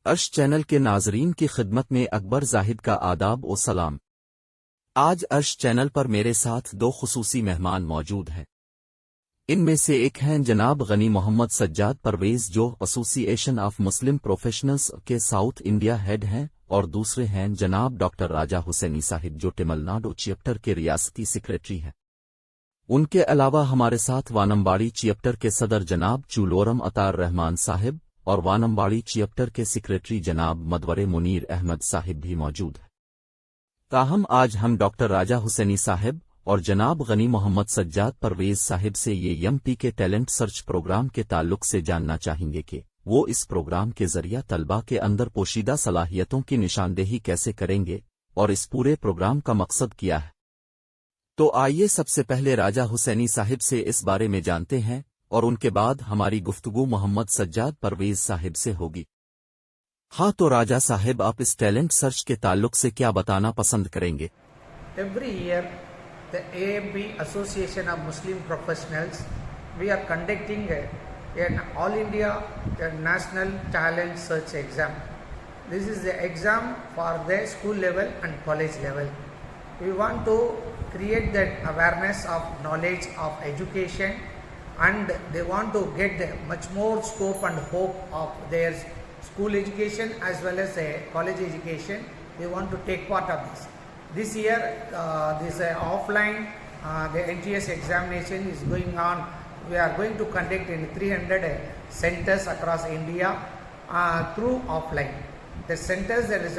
अर्श चैनल के नाजरीन की खिदमत में अकबर जाहिद का आदाब और सलाम। आज अर्श चैनल पर मेरे साथ दो खुसूसी मेहमान मौजूद हैं। इनमें से एक हैं जनाब गनी मोहम्मद सज्जाद परवेज जो एसोसिएशन ऑफ मुस्लिम प्रोफेशनल्स के साउथ इंडिया हेड हैं, और दूसरे हैं जनाब डॉक्टर राजा हुसैनी साहिब जो तमिलनाडु चैप्टर के रियासती सेक्रेटरी हैं। उनके अलावा हमारे साथ वानम्बाड़ी चैप्टर के सदर जनाब चूलोरम अतार रहमान साहिब और वानम्बाड़ी चैप्टर के सेक्रेटरी जनाब मदवरे मुनीर अहमद साहिब भी मौजूद हैं। ताहम आज हम डॉक्टर राजा हुसैनी साहिब और जनाब गनी मोहम्मद सज्जाद परवेज साहिब से ये एमपी के टैलेंट सर्च प्रोग्राम के ताल्लुक से जानना चाहेंगे कि वो इस प्रोग्राम के जरिए तलबा के अंदर पोशीदा सलाहियतों की निशानदेही कैसे करेंगे और इस पूरे प्रोग्राम का मकसद क्या है। तो आइए सबसे पहले राजा हुसैनी साहिब से इस बारे में जानते हैं और उनके बाद हमारी गुफ्तगू मोहम्मद सज्जाद परवेज साहिब से होगी। हाँ, तो राजा साहिब आप इस टैलेंट सर्च के ताल्लुक से क्या बताना पसंद करेंगे? Every year, the AMP Association of Muslim Professionals, we are conducting an All India National Talent Search exam. This is the exam for the school level and college level. We want to create that awareness of knowledge of education, and they want to get much more scope and hope of their school education as well as college education. They want to take part of this. This year, this offline, the NTS examination is going on. We are going to conduct in 300 centers across India through offline. The centers, there is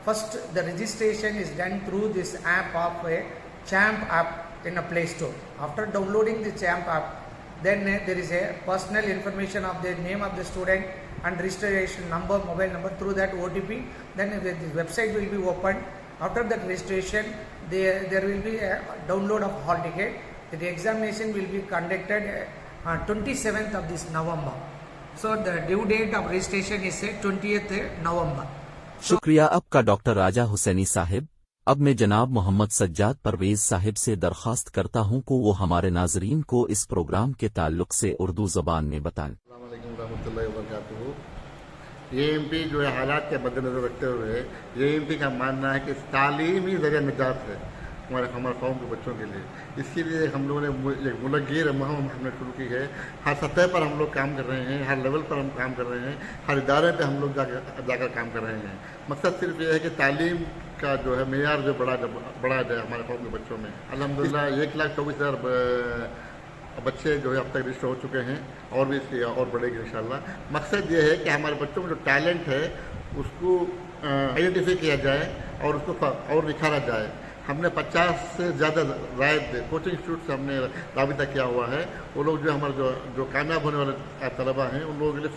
first the registration is done through this app of a CHAMP app in a Play Store. After downloading the CHAMP app, then there is a personal information of the name of the student and registration number, mobile number, through that OTP. Then the website will be opened. After that registration, there will be a download of hall ticket. The examination will be conducted on 27th of this November. So the due date of registration is 20th November. शुक्रिया आपका doctor राजा हुसैनी साहिब। अब मैं जनाब मोहम्मद सज्जाद परवेज साहिब से दरख्वास्त करता हूं कि वो हमारे नाजरीन को इस प्रोग्राम के ताल्लुक से उर्दू ज़बान में बताएं। ये एमपी जो है हालात के मद्देनजर रखते हुए ये एमपी का मानना है कि तालीम ही ज़रिया निजात है हमारे कौम के बच्चों के लिए। इसके लिए हम लोगों ने एक मुलगिर मुहिम हमने शुरू की है। हर सतह पर हम लोग काम कर रहे हैं, हर लेवल पर हम काम कर रहे हैं, हर इदारे पे हम लोग जाकर काम कर रहे हैं। मकसद सिर्फ ये है कि तालीम का जो है मेयार जो बढ़ा जाए हमारे कौम के बच्चों में। अल्हम्दुलिल्लाह 1,24,000 बच्चे जो है अब तक रजिस्टर हो चुके हैं और भी इसकी और बढ़ेगी इंशाल्लाह। मकसद ये है कि हमारे बच्चों में जो टैलेंट है उसको आइडेंटिफाई किया जाए और उसको और निखारा जाए। हमने 50 से ज़्यादा कोचिंग इंस्टीट्यूट से हमने राबिता किया हुआ है। वो लोग जो हमारे जो कामयाब होने वाले तलबा हैं उन लोगों के लिए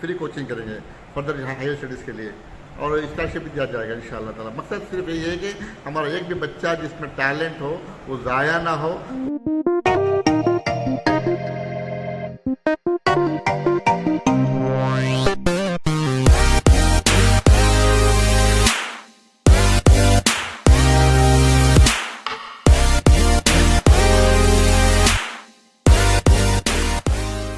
फ्री कोचिंग करेंगे फर्दर यहाँ हायर स्टडीज़ के लिए, और स्कॉलरशिप भी दिया जाएगा इंशाअल्लाह ताला। मकसद सिर्फ यही है कि हमारा एक भी बच्चा जिसमें टैलेंट हो वो ज़ाया ना हो।